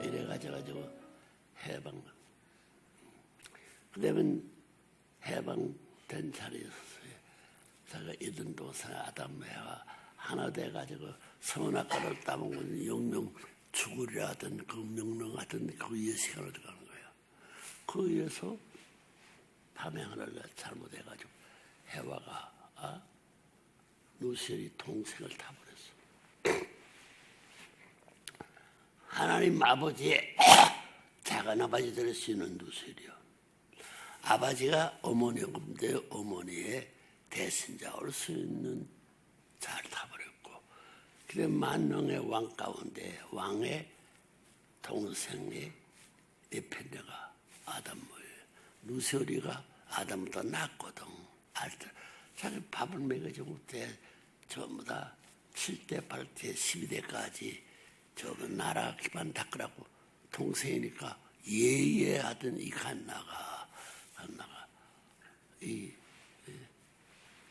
이래가지고 해방. 그러면 해방된 자리에서 제가 이든 도산 아담 해와 하나 돼가지고 성원학과를 따먹은 영명 죽으려 하던 그 명령하던 그 위에 시간을 들어가는 거예요. 그 위에서 밤에 하늘을 잘못해가지고 해와가 루시엘이 동생을 타버렸어. 하나님 아버지의 작은 아버지 될 수 있는 루시엘이요. 아버지가 어머니인데 어머니의 대신자 올 수 있는 자를 타버렸고, 그래 만왕의 왕 가운데 왕의 동생의 에펜네가 아담모예요. 루시엘이가 아담보다 낫거든. 자기 밥을 먹여주고 전부 다 7대, 8대, 12대까지 저거 나라 기반 닦으라고 동생이니까 예예하던 이 갓나가 이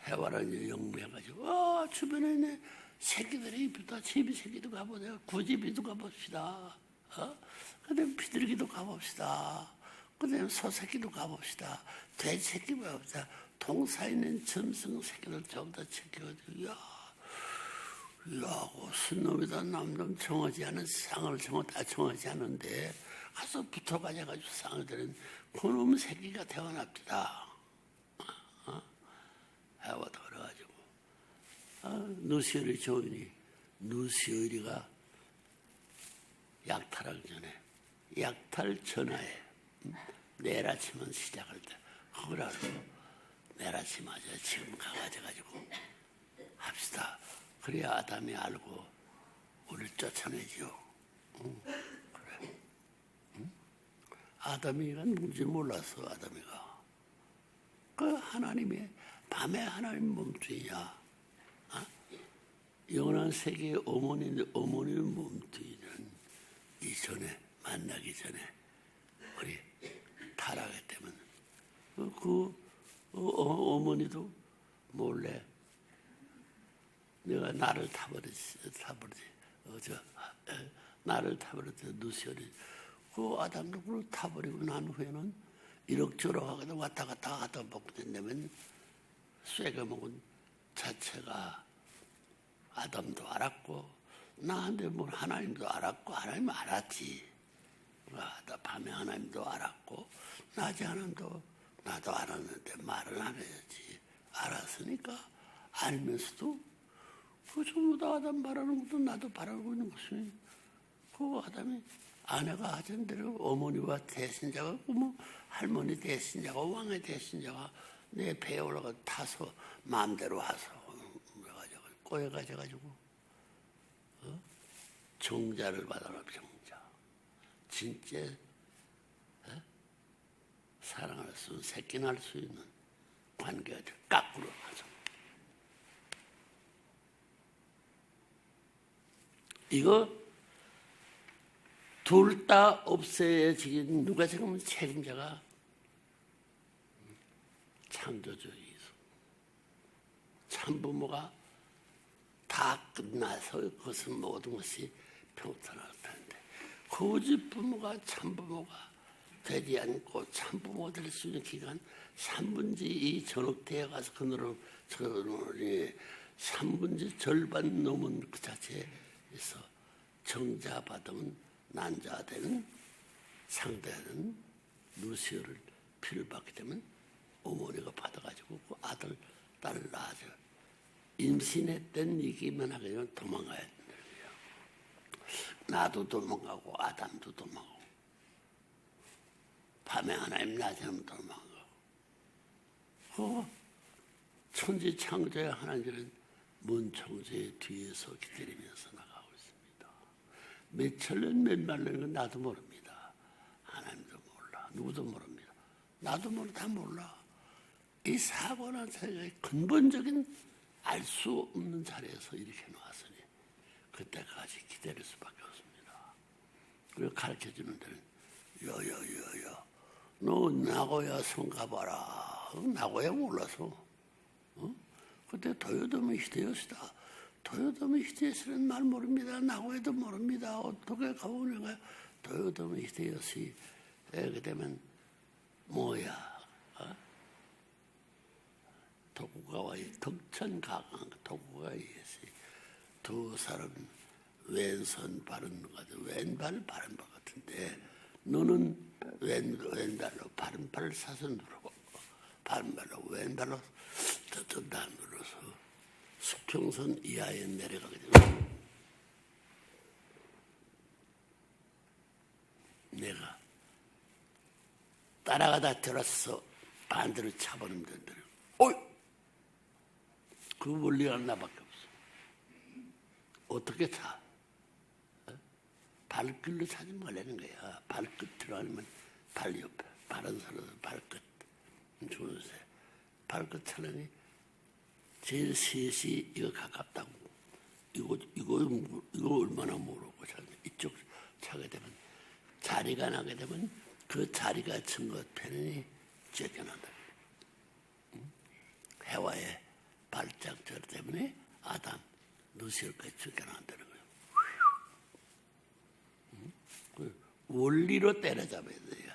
해와라는 영무해가지고 주변에 있는 새끼들이 이쁘다. 집이 새끼도 가보자. 구집이도 가봅시다. 그다음에 비둘기도 가봅시다. 그다음에 소새끼도 가봅시다. 돼지 새끼 가봅시다. 동사 있는 점성 새끼들 전부 다 챙겨가지고 야고 순놈이다. 남놈 정하지 않은 상을 다 정하지 않은데 가서 붙어가지고 상을 들은 그놈 새끼가 태어납니다. 해와도 그래가지고 누시엘이 조인이 누시엘이가 약탈하기 전에 약탈 전화에 내일 아침은 시작할 때 그걸 알고 내일 아침 하자 지금 가가지고 합시다. 그래야 아담이 알고 우리를 쫓아내지요. 그래. 아담이가 누군지 몰랐어. 아담이가 그 하나님의 밤에 하나님 몸뚱이야. 영원한 세계의 어머니의 몸뚱이는 이전에 만나기 전에 우리 타락했기 때문에 어머니도 몰래 내가 나를 나를 타버렸지 누시엘이 그 아담도 그걸 타버리고 난 후에는 이럭저럭 하거든 왔다 갔다 하다 먹고 된다면 쇠가 먹은 자체가 아담도 알았고 나한테 뭐 하나님도 알았고 하나님 알았지. 밤에 하나님도 알았고 낮에 하나님도 나도 알았는데 말을 안 해야지. 알았으니까 알면서도 그 전부 다 아담 바라는 것도 나도 바라고 있는 것이 그 아담이 아내가 하던 대로 어머니와 대신자가 뭐 할머니 대신자가 왕의 대신자가 내 배에 올라가 타서 마음대로 와서 꼬여가지고 정자를 받아라. 정자 진짜 사랑할 수 새끼 날 수 있는 관계가 거꾸로 가서 이거 둘 다 없애지긴 누가 지금 책임자가 창조주의서 참부모가 다 끝나서 그것은 모든 것이 평탄할 텐데 거짓 부모가 참부모가 되지 않고 참부모 될 수 있는 기간 3분의 2 전역대에 가서 그 노릇이 3분의 절반 넘은 그 자체에서 정자받으면 난자되는 상대는 누시엘을 피를 받게 되면 어머니가 받아가지고 그 아들, 딸을 낳아줘. 임신했던 얘기만 하게 되면 도망가야 된다. 나도 도망가고 아담도 도망가고 밤에 하나님 낮에 하나님 도망가고 그 천지 창조의 하나님은 먼 창조의 뒤에서 기다리면서 나가고 있습니다. 몇 천년 몇 만년은 나도 모릅니다. 하나님도 몰라. 누구도 모릅니다. 나도 모르 다 몰라. 이 사고나 세계의 근본적인 알 수 없는 자리에서 이렇게 놓았으니 그때까지 기다릴 수밖에 없습니다. 그리고 가르쳐주는 데는 여여여여 너 나고야 성 가봐라. 나고야 몰라서 그때 도요토미 히데요시다. 도요토미 히데요시는 말 모릅니다. 나고야도 모릅니다. 어떻게 가보니까 도요토미 히데요시 그 되면 뭐야 도쿠가와의 덕천가강 도쿠가와이시 두 사람은 왼손 바른 것 같아. 왼발 바른 것 같은데 너는 왼발로 바른 발을 사선으로 바른발로 왼발로 저쪽 단으로서 수평선 이하에 내려가게 됩니다. 내가 따라가다 들어서 반대로 차버리면 된다. 어이! 그 원리가 나밖에 없어. 어떻게 차? 발끝로 차지 말라는 거야. 발끝으로 아니면 발 옆에. 바른 사람은 발끝. 주는세. 발끝 차라니 제일 셋이 이거 가깝다고. 이거 얼마나 모르고 차냐. 이쪽 차게 되면 자리가 나게 되면 그 자리가 증거 편이 쫓겨난다. 해와의 발작절 때문에 아담, 누시엘까지 쫓겨난다는 거예요. 원리로 때려잡아야 돼요.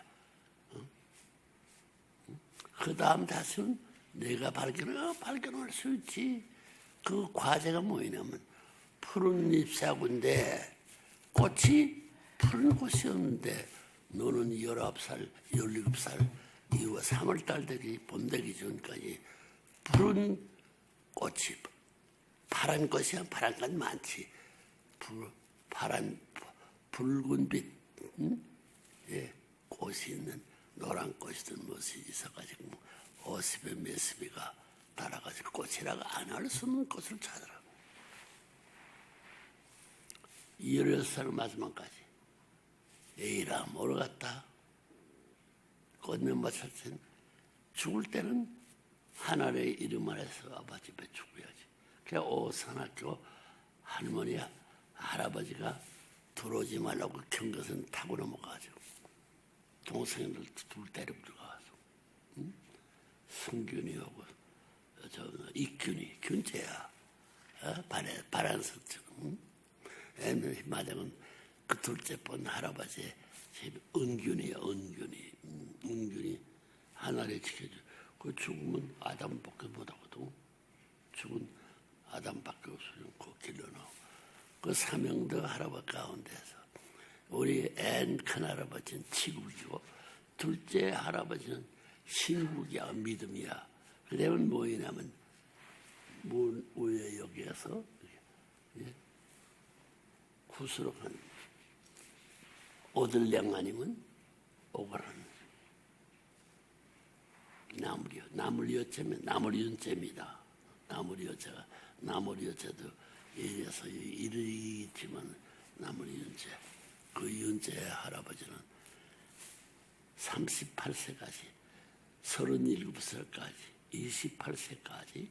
그 다음 다시는 내가 발견할 수 있지. 그 과제가 뭐냐면 푸른 잎사구인데 꽃이 푸른 꽃이 없는데 너는 19살, 17살 이후 3월달 되기 봄 되기 전까지 푸른 꽃이 파란 꽃이야. 파란 꽃 많지. 파란 붉은빛 꽃이 있는 노란 꽃이든 무엇이 있어가지고 오십에 메스비가 달아가지고 꽃이라고 안 할 수 없는 꽃을 찾으라. 16살 마지막까지 에이라 모르겠다. 꽃면 맞췄을 죽을 때는 하늘의 이름 아래서 아버지 집에 죽어야지. 그래 오산학교 할머니 할아버지가 들어오지 말라고 경것은 타고 넘어가가지고 동생들 둘 데리고 들어가서 승균이하고 이균이 균재야 바란석처럼 애는 마당은 그 둘째 본 할아버지 은균이야. 은균이 하나를 지켜줘. 그 죽으면 아담밖에 못하거든. 죽은 아담밖에 없으면 그 길러 나오고 그 삼형도 할아버지 가운데서 우리 앤 큰할아버지는 치국이고 둘째 할아버지는 신국이야. 믿음이야. 그러면 뭐냐면 문 위에 여기에서 구스럭한 오들량 아니면 오거라는 나물여체면 나물윤체입니다. 나물여체도 예에서 이르기 있지만 나물윤체 그 윤체 할아버지는 38세까지 37살까지 28세까지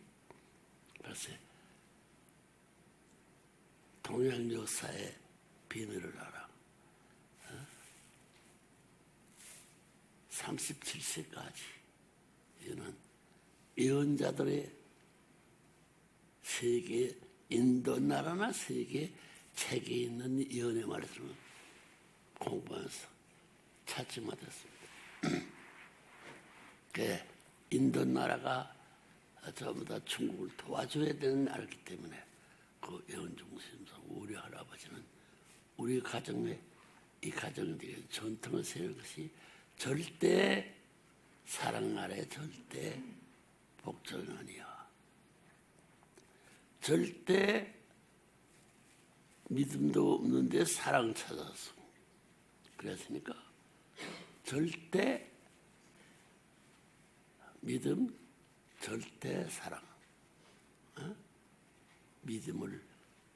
벌써 동양 역사의 비밀을 알아. 37세까지 이는 예언자들의 세계 인도 나라나 세계 책에 있는 예언의 말씀을 공부해서 찾지 못했습니다. 그 인도 나라가 전부 다 중국을 도와줘야 되는 나라이기 때문에 그 예언 중심에서 우리 할아버지는 우리 가정에 이 가정에 대해 전통을 세울 것이 절대 사랑 아래 절대 복종 아니야. 절대 믿음도 없는데 사랑 찾았어. 그랬으니까 절대 믿음, 절대 사랑. 믿음을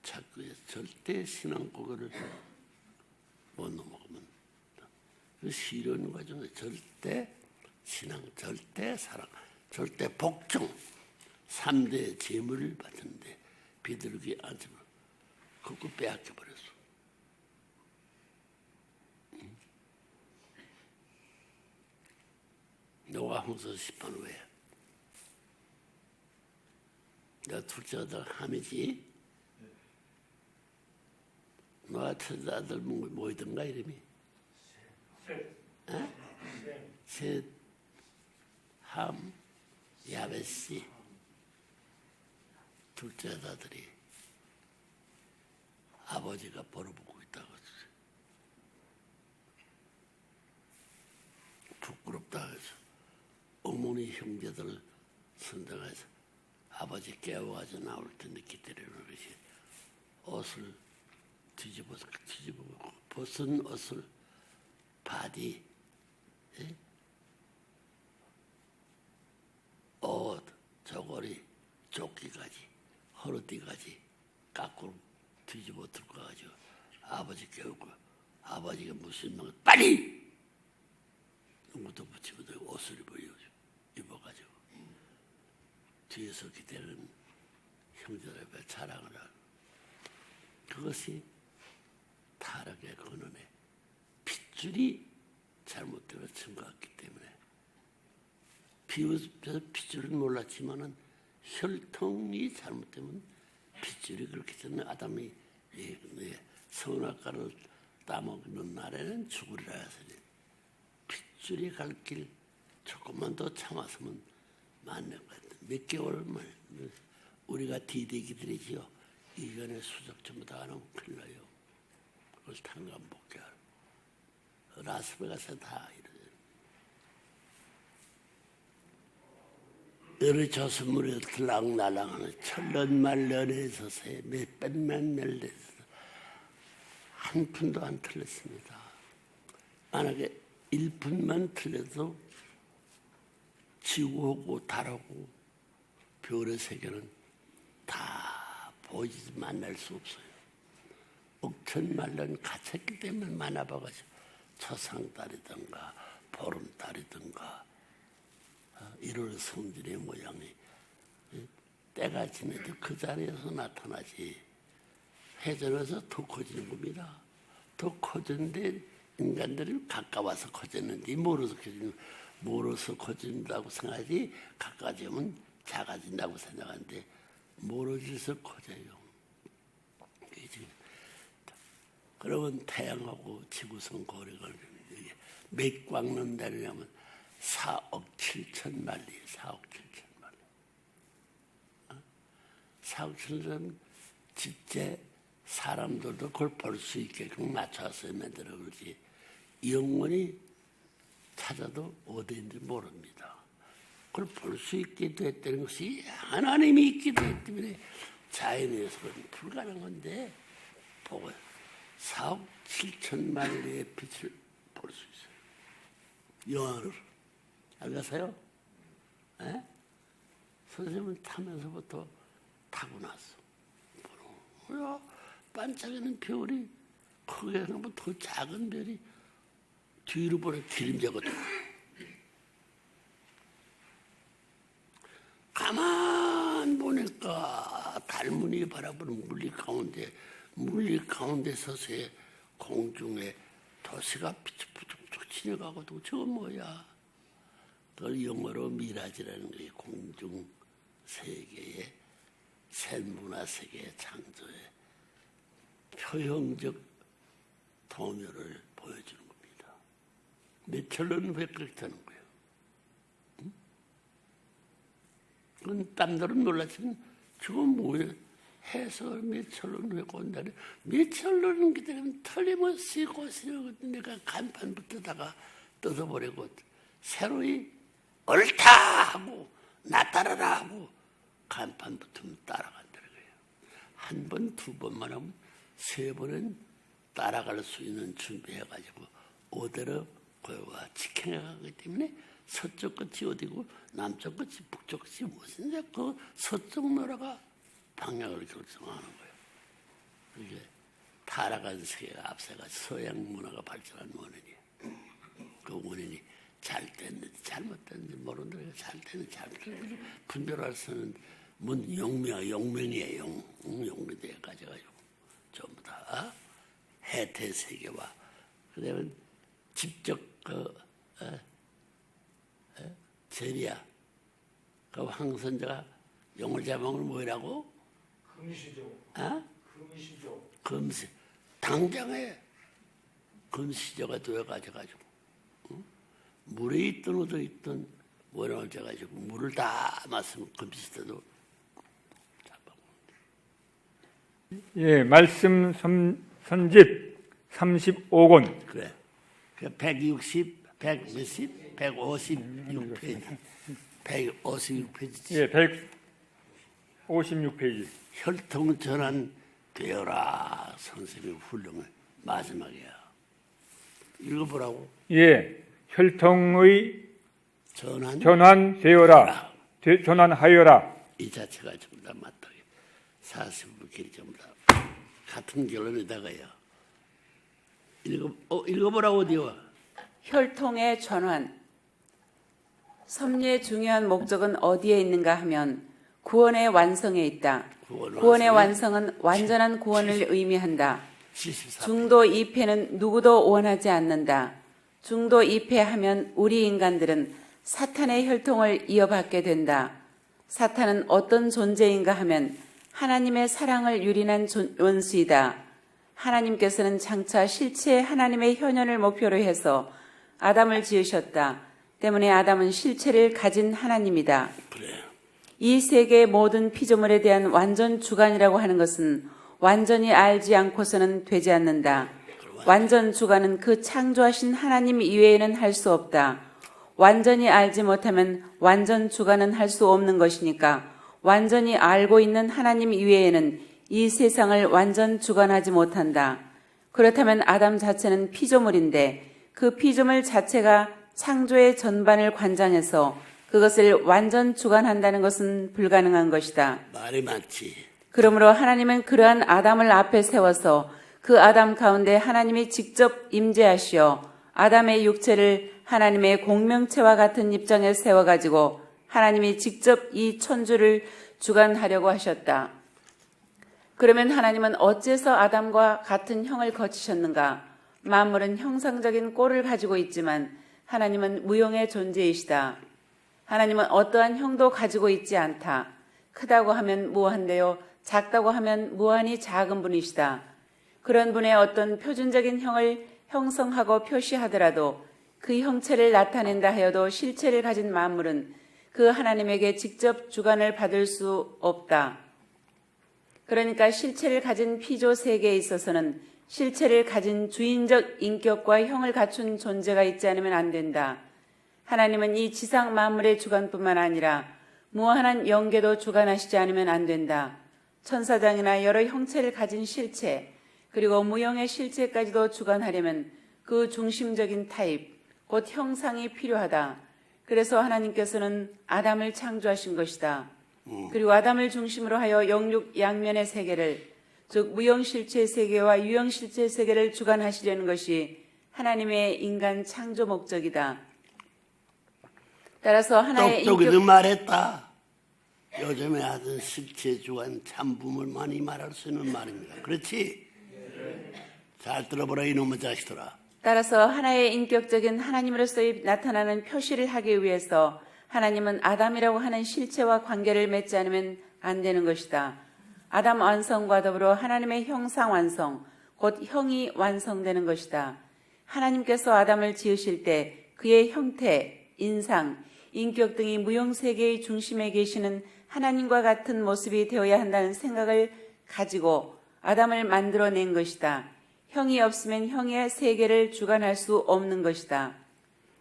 찾기 위해서 절대 신앙고거를 못 넘어가면 그 시련 과정에 절대 신앙, 절대 사랑, 절대 복종, 3대 재물을 받았는데 비둘기 안으로 그거 빼앗겨 버렸어. 노아 홍수 10번 왜? 너 둘째 아들 함이지? 노아 첫째 아들 뭐이던가 이름이? 셋, 함, 야베시. 둘째 아들이 아버지가 벌어보고 있다고 했어요. 부끄럽다 해서 어머니 형제들 선정해서 아버지 깨워가지고 나올 텐데 기다리는 것이 옷을 뒤집어 벗은 옷을 바디, 옷, 저고리, 조끼까지, 허리띠까지 깎고 뒤집어 들고 가지고 아버지 깨우고 아버지가 무슨 말 빨리 누구도 붙이고 옷을 입어가지고 뒤에서 기다리는 형제들 앞에 자랑을 하고 그것이 타락의 근원에 핏줄이 잘못되어 증거했기 때문에 비웃어서 핏줄은 몰랐지만은 혈통이 잘못되면 핏줄이 그렇게 되는 아담이 선악과를 따먹는 날에는 죽으리라 해서 핏줄이 갈 길 조금만 더 참았으면 맞는 것 같아요. 몇 개월만 우리가 디디기들이지요. 이전에 수적 전부 다 안 하면 큰일 나요. 그걸 탄감복귀하라. 라스베가스에 다 이러죠. 여러 저승물에 들락날락하는 천년만년에서 몇백만 년에서 한 푼도 안 틀렸습니다. 만약에 1푼만 틀려도 지구하고 달하고 별의 세계는 다 보이지 만날 수 없어요. 억천만년 갇혔기 때문에 만나봐가지고 초상달이든가 보름달이든가 1월 성질의 모양이 때가 지내도 그 자리에서 나타나지 회전해서 더 커지는 겁니다. 더 커졌는데 인간들은 가까워서 커졌는데 멀어서 커진다고 생각하지 가까워지면 작아진다고 생각하는데 멀어져서 커져요. 그러면 태양하고 지구성 거리가 몇 광년달이냐면 4억 7천만 리, 4억 7천만 리. 4억 7천만実제 사람들도 그걸 볼 수 있게끔 맞춰서 만들어 그러지 영원히 찾아도 어디인지 모릅니다. 그걸 볼 수 있게 됐다는 것이 하나님이 있기도 했기 때문에 자연에서는 불가능한 건데 보고 4억 7천만 리의 빛을 볼 수 있어요. 영화를 알겠어요? 에? 선생님은 타면서부터 타고났어. 뭐야? 반짝이는 별이 크게 하면 더 작은 별이 뒤로 보내 기름자거든. 가만 보니까 달문이 바라보는 물리 가운데 서서의 공중에 도시가 푸죽푸죽 지나가거든. 저건 뭐야? 그걸 영어로 미라지라는 게 공중 세계의 샘문화 세계의 창조의 표형적 도면을 보여주는 겁니다. 몇천년 왜 그렇게 하는 거예요? 응? 그건 딴들은 놀랐지만 저건 뭐예요? 해서 몇천년 왜 건다네. 몇천년 기다리면 틀림없이 고시는 내가 간판부터다가 뜯어버리고 새로이 옳다 하고 나 따라라 하고 간판 붙으면 따라간다는 거예요. 한 번, 두 번만 하면 세 번은 따라갈 수 있는 준비해가지고 어디로 고요가 직행해가기 때문에 서쪽 끝이 어디고 남쪽 끝이 북쪽 끝이 무엇인지 그 서쪽 나라가 방향을 결정하는 거예요. 이게 타락한 세계가 앞서가 서양 문화가 발전한 원인이에요. 그 원인이 잘 됐는지 잘못됐는지 모르는데 잘 됐는지 잘못됐는지 분별할 수는 용명이에요. 용명대까지 가지고 전부 다 해태세계와 그다음에 직접 제리야 그 황선자가 용을 잡으면 뭐라고? 금시조. 어? 금시조. 금시 당장에 금시조가 되어가지고 물에 있든 어디 있든 원을 져가지고 물을 다 마시면 금시조도 잡아. 예, 말씀 선집 35권. 그래. 그 156페이지. 156페이지. 예, 156페이지. 혈통 전환 되어라. 선생님 훌륭해. 마지막이야. 읽어보라고. 예, 혈통의 전환되어라. 전환하여라. 이 자체가 전부 다 맞다. 40분끼리 전부 다 같은 결론에다가요. 읽어보라고 어디와. 혈통의 전환. 섭리의 중요한 목적은 어디에 있는가 하면 구원의 완성에 있다. 구원의 완성은 완전한 구원을 의미한다. 74. 중도 2패는 누구도 원하지 않는다. 중도 2패하면 우리 인간들은 사탄의 혈통을 이어받게 된다. 사탄은 어떤 존재인가 하면 하나님의 사랑을 유린한 원수이다. 하나님께서는 장차 실체 하나님의 현현을 목표로 해서 아담을 지으셨다. 때문에 아담은 실체를 가진 하나님이다. 그래. 이 세계의 모든 피조물에 대한 완전 주관이라고 하는 것은 완전히 알지 않고서는 되지 않는다. 완전 주관은 그 창조하신 하나님 이외에는 할 수 없다. 완전히 알지 못하면 완전 주관은 할 수 없는 것이니까 완전히 알고 있는 하나님 이외에는 이 세상을 완전 주관하지 못한다. 그렇다면 아담 자체는 피조물인데 그 피조물 자체가 창조의 전반을 관장해서 그것을 완전 주관한다는 것은 불가능한 것이다. 말이 맞지. 그러므로 하나님은 그러한 아담을 앞에 세워서 그 아담 가운데 하나님이 직접 임재하시어 아담의 육체를 하나님의 공명체와 같은 입장에 세워가지고 하나님이 직접 이 천주를 주관하려고 하셨다. 그러면 하나님은 어째서 아담과 같은 형을 거치셨는가? 만물은 형상적인 꼴을 가지고 있지만 하나님은 무형의 존재이시다. 하나님은 어떠한 형도 가지고 있지 않다. 크다고 하면 무한데요. 작다고 하면 무한히 작은 분이시다. 그런 분의 어떤 표준적인 형을 형성하고 표시하더라도 그 형체를 나타낸다 하여도 실체를 가진 만물은 그 하나님에게 직접 주관을 받을 수 없다. 그러니까 실체를 가진 피조 세계에 있어서는 실체를 가진 주인적 인격과 형을 갖춘 존재가 있지 않으면 안 된다. 하나님은 이 지상 만물의 주관뿐만 아니라 무한한 영계도 주관하시지 않으면 안 된다. 천사장이나 여러 형체를 가진 실체, 그리고 무형의 실체까지도 주관하려면 그 중심적인 타입, 곧 형상이 필요하다. 그래서 하나님께서는 아담을 창조하신 것이다. 그리고 아담을 중심으로 하여 영육 양면의 세계를, 즉 무형실체 세계와 유형실체 세계를 주관하시려는 것이 하나님의 인간 창조 목적이다. 따라서 하나의 똑똑이도 말했다. 요즘에 하던 실체 주관 참붐을 많이 말할 수 있는 말입니다. 그렇지? 잘 들어보라 이놈의 자식들아. 따라서 하나의 인격적인 하나님으로서 나타나는 표시를 하기 위해서 하나님은 아담이라고 하는 실체와 관계를 맺지 않으면 안 되는 것이다. 아담 완성과 더불어 하나님의 형상 완성, 곧 형이 완성되는 것이다. 하나님께서 아담을 지으실 때 그의 형태, 인상, 인격 등이 무형세계의 중심에 계시는 하나님과 같은 모습이 되어야 한다는 생각을 가지고 아담을 만들어낸 것이다. 형이 없으면 형의 세계를 주관할 수 없는 것이다.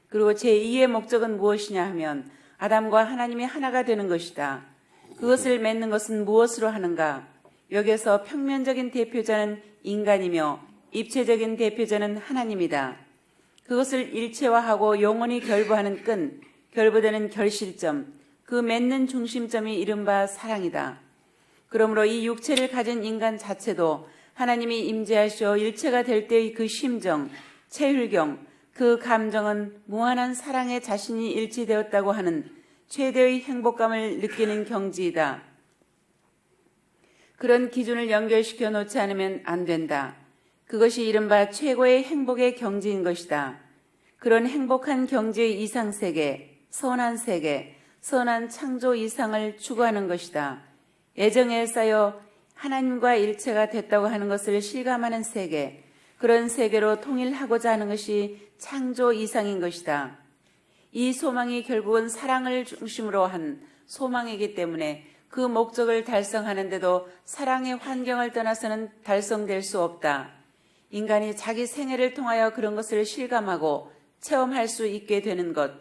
그리고 제2의 목적은 무엇이냐 하면 아담과 하나님이 하나가 되는 것이다. 그것을 맺는 것은 무엇으로 하는가? 여기서 평면적인 대표자는 인간이며 입체적인 대표자는 하나님이다. 그것을 일체화하고 영원히 결부하는 끈, 결부되는 결실점, 그 맺는 중심점이 이른바 사랑이다. 그러므로 이 육체를 가진 인간 자체도 하나님이 임재하시어 일체가 될 때의 그 심정, 체휼경, 그 감정은 무한한 사랑에 자신이 일치되었다고 하는 최대의 행복감을 느끼는 경지이다. 그런 기준을 연결시켜 놓지 않으면 안 된다. 그것이 이른바 최고의 행복의 경지인 것이다. 그런 행복한 경지의 이상세계, 선한 창조 이상을 추구하는 것이다. 애정에 쌓여 하나님과 일체가 됐다고 하는 것을 실감하는 세계, 그런 세계로 통일하고자 하는 것이 창조 이상인 것이다. 이 소망이 결국은 사랑을 중심으로 한 소망이기 때문에 그 목적을 달성하는데도 사랑의 환경을 떠나서는 달성될 수 없다. 인간이 자기 생애를 통하여 그런 것을 실감하고 체험할 수 있게 되는 것,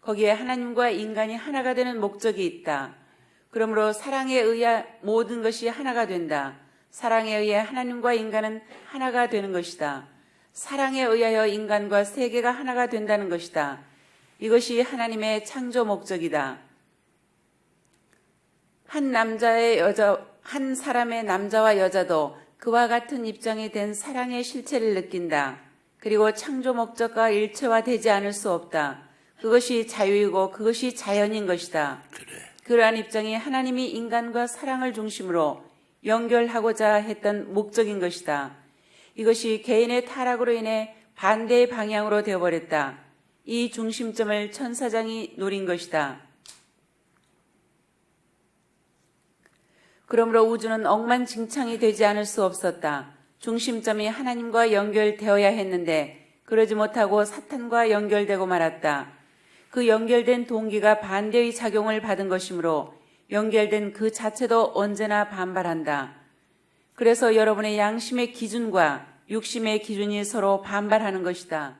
거기에 하나님과 인간이 하나가 되는 목적이 있다. 그러므로 사랑에 의해 모든 것이 하나가 된다. 사랑에 의해 하나님과 인간은 하나가 되는 것이다. 사랑에 의하여 인간과 세계가 하나가 된다는 것이다. 이것이 하나님의 창조 목적이다. 한 사람의 남자와 여자도 그와 같은 입장이 된 사랑의 실체를 느낀다. 그리고 창조 목적과 일체화되지 않을 수 없다. 그것이 자유이고 그것이 자연인 것이다. 그러한 입장이 하나님이 인간과 사랑을 중심으로 연결하고자 했던 목적인 것이다. 이것이 개인의 타락으로 인해 반대의 방향으로 되어버렸다. 이 중심점을 천사장이 노린 것이다. 그러므로 우주는 억만징창이 되지 않을 수 없었다. 중심점이 하나님과 연결되어야 했는데 그러지 못하고 사탄과 연결되고 말았다. 그 연결된 동기가 반대의 작용을 받은 것이므로 연결된 그 자체도 언제나 반발한다. 그래서 여러분의 양심의 기준과 육심의 기준이 서로 반발하는 것이다.